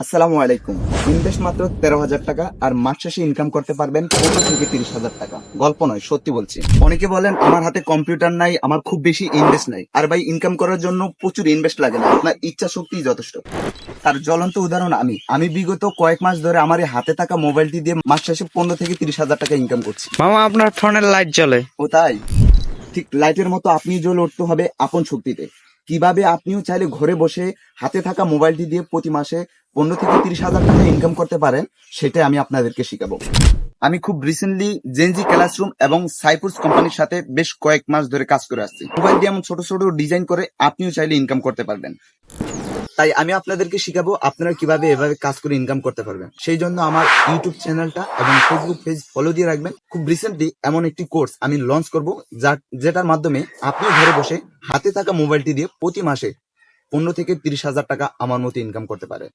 আসসালামু আলাইকুম। ইনভেস্ট মাত্র 13,000 টাকা আর মাস শেষে ইনকাম করতে পারবেন 15 থেকে 30,000 টাকা। গল্প নয়, সত্যি বলছি। অনেকে বলেন আমার হাতে কম্পিউটার নাই, আমার খুব বেশি ইনভেস্ট নাই। আর ভাই, ইনকাম করার জন্য প্রচুর ইনভেস্ট লাগে না, আপনার ইচ্ছা শক্তিই যথেষ্ট। তার জ্বলন্ত উদাহরণ আমি বিগত কয়েক মাস ধরে আমার এই হাতে থাকা মোবাইলটি দিয়ে মাস শেষে 15 থেকে 30,000 টাকা ইনকাম করছি। মামা, আপনার ফোনের লাইট জ্বলে। ও তাই? ঠিক লাইটের মতো আপনি জ্বলে উঠতে হবে আপন শক্তিতে। কিভাবে আপনিও চাইলে ঘরে বসে হাতে থাকা মোবাইলটি দিয়ে প্রতি মাসে 15 থেকে 30,000 টাকা ইনকাম করতে পারেন, সেটাই আমি আপনাদেরকে শিখাবো। আমি খুব রিসেন্টলি জেনজি ক্লাসরুম এবং সাইফুস কোম্পানির সাথে বেশ কয়েক মাস ধরে কাজ করে আসছি। মোবাইল দিয়ে এমন ছোট ছোট ডিজাইন করে আপনিও চাইলে ইনকাম করতে পারবেন। তাই আমি আপনাদেরকে শিখাবো আপনারা কিভাবে এভাবে কাজ করে ইনকাম করতে পারবেন। সেই জন্য আমার ইউটিউব চ্যানেলটা এবং ফেসবুক পেজ ফলো দিয়ে রাখবেন। খুব রিসেন্টলি এমন একটি কোর্স আমি লঞ্চ করব, যেটার মাধ্যমে আপনি ঘরে বসে হাতে থাকা মোবাইলটি দিয়ে প্রতি মাসে 15 থেকে 30,000 টাকা আমার মতো ইনকাম করতে পারে।